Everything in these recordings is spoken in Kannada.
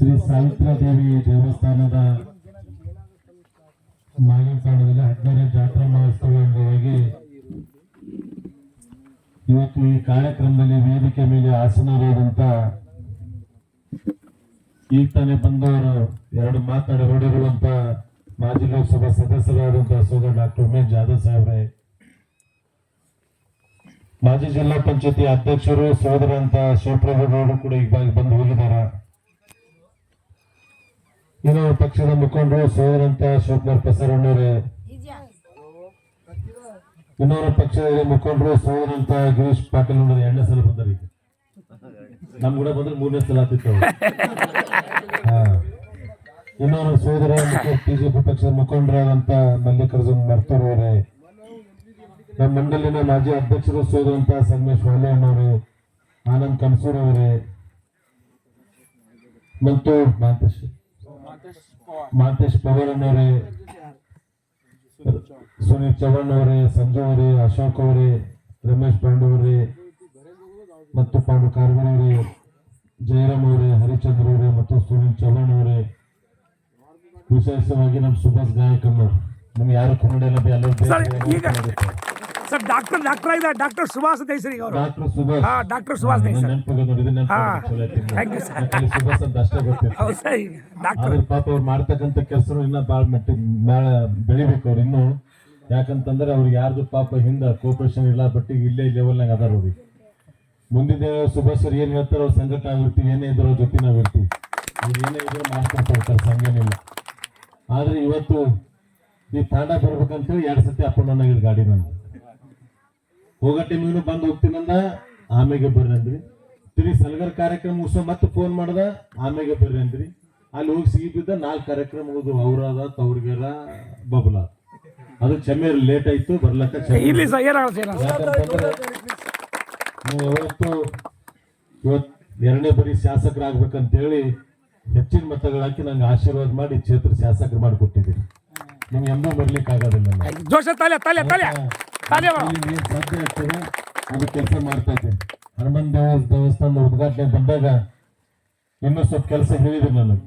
ಶ್ರೀ ಸಾವಿತ್ರಾದೇವಿ ದೇವಸ್ಥಾನದ ಮಾಲಿಕಾಣದಲ್ಲಿ 17ನೇ ಜಾತ್ರಾ ಮಹೋತ್ಸವ ಅಂಗವಾಗಿ ಇವತ್ತು ಈ ಕಾರ್ಯಕ್ರಮದಲ್ಲಿ ವೇದಿಕೆ ಮೇಲೆ ಆಸೀನರಾದಂತ ಈಗ ತಾನೇ ಬಂದವರು ಎರಡು ಮಾತಾಡಿ ಹೊರಡಿರುವಂತ ಮಾಜಿ ಲೋಕಸಭಾ ಸದಸ್ಯರಾದಂತಹ ಸೋದರ ಡಾಕ್ಟರ್ ಉಮೇಶ್ ಜಾಧವ್ ಸಾಹೇಬ್ರೆ, ಮಾಜಿ ಜಿಲ್ಲಾ ಪಂಚಾಯತಿ ಅಧ್ಯಕ್ಷರು ಸೋದರಂತ ಶಿವಪ್ರಭುಗೌಡರು ಕೂಡ ಈಗ ಬಂದು ಹೋಗಿದ್ದಾರೆ. ಇನ್ನೊಬ್ಬ ಪಕ್ಷದ ಮುಖಂಡರು ಸೋದರಂತ ಶಿವಕುಮಾರ್ ಪ್ರಸಾರಣ್ಣವರೇ, ಇನ್ನೊಬ್ಬರ ಪಕ್ಷದ ಮುಖಂಡರು ಸೋದರಂತ ಗಿರೀಶ್ ಪಾಟೀಲ್ ಅನ್ನೋರು 2ನೇ ಸಲ ಬಂದಾರ. ಈಗ ನಮ್ ಕೂಡ ಬಂದ್ರೆ 3ನೇ ಸಲ ಆಗ್ತಿತ್ತು. ಇನ್ನೊಬ್ಬರ ಸೋದರ ಬಿಜೆಪಿ ಪಕ್ಷದ ಮುಖಂಡರಾದಂತ ಮಲ್ಲಿಕಾರ್ಜುನ್ ಮರ್ತೂರ್ ಅವರೇ, ನಮ್ಮ ಮಂಡಳಿನ ಮಾಜಿ ಅಧ್ಯಕ್ಷರು ಸೋದರಂತ ಸಂಗಮೇಶ್ ವಾಲೆ ಅಣ್ಣವರೇ, ಆನಂದ್ ಕನ್ಸೂರ್ ಅವರೇ ಮತ್ತು ಮಾಂತೇಶ್ ಪವರ್ ಅನ್ನವರೇ, ಸುನೀಲ್ ಚವ್ಹಾಣ್ ಅವರೇ, ಸಂಜು ಅವರೇ, ಅಶೋಕ್ ಅವರೇ, ರಮೇಶ್ ಪಾಂಡು ಅವರೇ ಮತ್ತು ಪಾಂಡು ಕಾರ್ಗಲ್ ಅವರೇ, ಜಯರಾಮ್ ಅವರೇ, ಹರಿಚಂದ್ರ ಅವರೇ ಮತ್ತು ಸುನೀಲ್ ಚವ್ಹಾಣ್ ಅವರೇ, ವಿಶೇಷವಾಗಿ ನಮ್ಮ ಸುಭಾಷ್ ಗಾಯಕಮ್ಮರು, ನಮ್ಗೆ ಯಾರು ಕನ್ನಡ ಎಲ್ಲ ಸರ್ ಡಾಕ್ಟರ್ ಸುಭಾಷ್ ದೇಸರಿ ಅವರು. ಡಾಕ್ಟರ್ ಸುಭಾಷ್ ಡಾಕ್ಟರ್ ಸುಭಾಷ್ ದೇಸರಿ ಸುಭಾಷ್ ಅಂತ ಅಷ್ಟೇ ಗೊತ್ತಿತ್ತು. ಪಾಪ ಅವ್ರು ಮಾಡ್ತಕ್ಕಂಥ ಕೆಲಸ ಇನ್ನ ಬಾಳ ಬೆಳಿಬೇಕು ಅವ್ರು ಇನ್ನು. ಯಾಕಂತಂದ್ರೆ ಅವ್ರಿಗೆ ಯಾರ್ದು ಪಾಪ ಹಿಂದ ಕೋಪರೇಷನ್ ಇಲ್ಲ, ಬಟ್ ಇಲ್ಲೇ ಲೆವೆಲ್ನಾಗ ಅದಾರ ಅವ್ರಿಗೆ. ಮುಂದಿನ ಸುಭಾಷ್ ಅವ್ರು ಏನ್ ಹೇಳ್ತಾರ ಅವ್ರ ಸಂಘಟ ಆಗಿರ್ತೀವಿ, ಏನೇ ಇದ್ರು ಅವ್ರ ಜೊತೆ ನಾವ್ ಇರ್ತೀವಿ. ಅವ್ರು ಏನೇ ಇದ್ರು ಮಾಡ್ಕೊಡ್ತಾರೆ, ಸಂಘನಿಲ್ಲ. ಆದ್ರೆ ಇವತ್ತು ಈ ತಾಂಡ ಬರ್ಬೇಕಂತೇಳಿ 2 ಸತಿ ಅಪ್ಪಣ್ಣ ಗಾಡಿ ನಾನು ಹೋಗೋ ಟೈಮಿಗೂ ಬಂದು ಹೋಗ್ತೀನಂದ, ಆಮೇಲೆ ಬರ್ರಿ ಅಂದ್ರಿ. ತಿರುಗಿ ಸಲಗರ್ ಕಾರ್ಯಕ್ರಮ ಮುಗಿಸೋ ಮತ್ತೆ ಫೋನ್ ಮಾಡ್ದ, ಆಮೇಲೆ ಬರ್ರಿ ಅಂದ್ರಿ. ಅಲ್ಲಿ ಹೋಗಿ ಸಿಗಿಬಿದ್ದ 4 ಕಾರ್ಯಕ್ರಮ ಹೋದ್ರು, ಔರಾದ, ತವ್ರಿಗೆರ, ಬಬುಲ. ಅದು ಕ್ಷಮೆ ಲೇಟ್ ಆಯ್ತು ಬರ್ಲಕ್ಕ. ಯಾಕಂತಂದ್ರೆ ನೀವು ಯಾವತ್ತು ಇವತ್ತು 2ನೇ ಬರೀ ಶಾಸಕರಾಗ್ಬೇಕಂತೇಳಿ ಹೆಚ್ಚಿನ ಮತಗಳು ಹಾಕಿ ನಂಗೆ ಆಶೀರ್ವಾದ ಮಾಡಿ ಕ್ಷೇತ್ರ ಶಾಸಕರು ಮಾಡಿಕೊಟ್ಟಿದ್ದೀರಿ. ನಿಮ್ಗೆ ಎಂದೂ ಬರ್ಲಿಕ್ಕೆ ಆಗೋದಿಲ್ಲ. ಸಾಧ್ಯ ಆಗ್ತದೆ, ಅದು ಕೆಲಸ ಮಾಡ್ತಾ ಇದ್ದೇನೆ. ಹನುಮನ್ ದೇವಸ್ಥಾನದ ಉದ್ಘಾಟನೆ ಬಂದಾಗ ಇನ್ನೂ ಸ್ವಲ್ಪ ಕೆಲಸ ಹೇಳಿದ್ರು ನನಗೆ.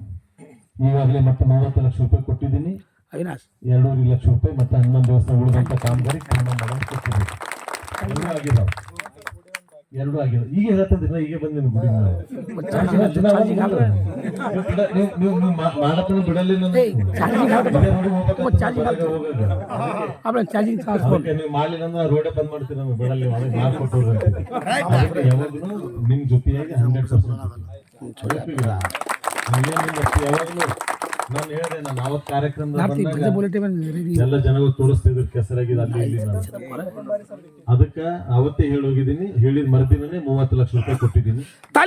ಈಗಾಗಲೇ ಮತ್ತೆ 30 ಲಕ್ಷ ರೂಪಾಯಿ ಕೊಟ್ಟಿದ್ದೀನಿ, 2.5 ಲಕ್ಷ ರೂಪಾಯಿ ಮತ್ತೆ ಹನುಮನ್ ದೇವಸ್ಥಾನ ಉಳಿದಂತ ಕಾಮಗಾರಿ ಕೊಟ್ಟಿದ್ದೀನಿ. ಎರಡೂ ಆಗಿದೆ. ಈಗ ಹೇಳ್ತಂದಿಲ್ಲ, ಈಗ ಬಂದಿನ ಗುಡಿ ಮಾಡತ್ತ ಬಿಡಲಿ. ನೀವು ಮಾಡಲಿಲ್ಲ ಅಂದ್ರೆ ರೋಡೇ ಬಂದ್ ಮಾಡ್ತೀವಿ, ನಮ್ಗೆ ಬಿಡಲ್ಲಿ ಮಾಡ್ಕೊಟ್ಟು ಯಾವಾಗಲೂ ನಿಮ್ ಜೊತೆಯಾಗಿ 100% ಯಾವಾಗಲೂ ನಾನು ಹೇಳಿದೆ. ನಾನು ಅವತ್ತು ಕಾರ್ಯಕ್ರಮದಾಗ ಎಲ್ಲ ಜನಗಳು ತೋರಿಸ್ತಿದ್ರು ಕೆಸರಾಗಿದೆ ಅಲ್ಲಿ ಇಲ್ಲಿ. ಅದಕ್ಕ ಅವತ್ತೇ ಹೋಗಿದ್ದೀನಿ, ಹೇಳಿದ ಮರುದಿನನೇ 30 ಲಕ್ಷ ರೂಪಾಯಿ ಕೊಟ್ಟಿದ್ದೀನಿ. 2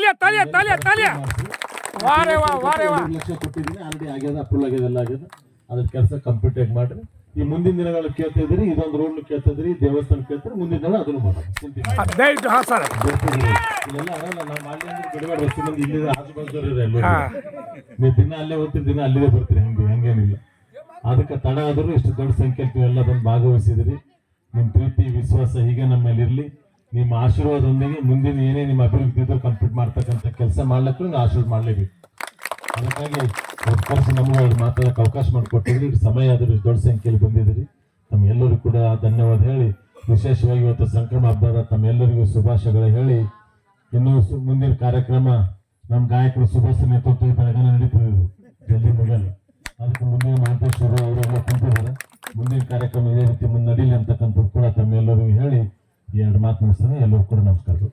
ಲಕ್ಷ ಕೊಟ್ಟಿದ್ದೀನಿ. ಆಲ್ರೆಡಿ ಆಗ್ಯದ, ಅಪ್ರೂವಲ್ ಆಗ್ಯದ, ಎಲ್ಲ ಆಗ್ಯದ. ಅದ್ರ ಕೆಲಸ ಕಂಪ್ಲೀಟ್ ಆಗಿ ಮಾಡ್ರಿ. ಈ ಮುಂದಿನ ದಿನಗಳು ಕೇಳ್ತಾ ಇದ್ರಿ, ಇದೊಂದು ರೋಡ್ ಕೇಳ್ತಾ ಇದ್ರಿ, ದೇವಸ್ಥಾನ ಕೇಳ್ತಾರೆ, ಮುಂದಿನ ದಿನ ಅದನ್ನು ಮಾಡೋದು. ಇಲ್ಲೆಲ್ಲ ಅರಲ್ಲ, ನಾವು ಮಾಡಿ ಅಂದ್ರೆ ಬಿಡಬೇಡ. ಎಷ್ಟು ಮಂದಿ ಇಲ್ಲಿದೆ ಆಜುಬಾಜು ಎಲ್ಲರೂ ನೀವು ದಿನ ಅಲ್ಲೇ ಹೋಗ್ತೀರಿ, ದಿನ ಅಲ್ಲಿದೆ ಬರ್ತೀರಿ. ಹಂಗೇನಿಲ್ಲ. ಅದಕ್ಕೆ ತಡ ಆದರೂ ಇಷ್ಟು ದೊಡ್ಡ ಸಂಖ್ಯೆಯಲ್ಲಿ ನೀವೆಲ್ಲ ಬಂದು ಭಾಗವಹಿಸಿದ್ರಿ. ನಿಮ್ಮ ಪ್ರೀತಿ ವಿಶ್ವಾಸ ಹೀಗೆ ನಮ್ಮ ಮೇಲೆ ಇರಲಿ. ನಿಮ್ಮ ಆಶೀರ್ವಾದದೊಂದಿಗೆ ಮುಂದಿನ ಏನೇ ನಿಮ್ಮ ಅಭಿವೃದ್ಧಿ ಇದ್ರೂ ಕಂಪ್ಲೀಟ್ ಮಾಡ್ತಕ್ಕಂಥ ಕೆಲಸ ಮಾಡ್ಲಿಕ್ಕೂ ನೀವು ಆಶೀರ್ವಾದ ಮಾಡಲೇಬೇಕು. ಅದಕ್ಕಾಗಿ ವರ್ಷ ನಮಗೆ ಮಾತಾಡೋಕೆ ಅವಕಾಶ ಮಾಡಿಕೊಟ್ಟಿದ್ರಿ. ಸಮಯ ಆದರೂ ದೊಡ್ಡ ಸಂಖ್ಯೆಯಲ್ಲಿ ಬಂದಿದ್ದೀರಿ. ತಮ್ಮೆಲ್ಲರಿಗೂ ಕೂಡ ಧನ್ಯವಾದ ಹೇಳಿ, ವಿಶೇಷವಾಗಿ ಇವತ್ತು ಸಂಕ್ರಮ ಹಬ್ಬದ ತಮ್ಮೆಲ್ಲರಿಗೂ ಶುಭಾಶಯಗಳು ಹೇಳಿ, ಇನ್ನೂ ಮುಂದಿನ ಕಾರ್ಯಕ್ರಮ ನಮ್ಮ ಗಾಯಕರು ಸುಭಾಷ್ ನೇತೃತ್ವ ಬೆಳಗಾನ ನಡೀತಿದ್ರು, ಜಲ್ದಿ ಮುಗಲ್ಲ. ಅದಕ್ಕೆ ಮುಂದಿನ ಮಾಂತೇಶ್ವರು ಅವರೆಲ್ಲ ಕುಂತಿದ್ದಾರೆ. ಮುಂದಿನ ಕಾರ್ಯಕ್ರಮ ಇದೇ ರೀತಿ ಮುಂದೆ ನಡೀಲಿ ಅಂತಕ್ಕಂಥದ್ದು ಕೂಡ ತಮ್ಮೆಲ್ಲರಿಗೂ ಹೇಳಿ 2 ಮಾತು ಮುಗಿಸ್ತಾನೆ. ಎಲ್ಲರಿಗೂ ಕೂಡ ನಮಸ್ಕಾರಗಳು.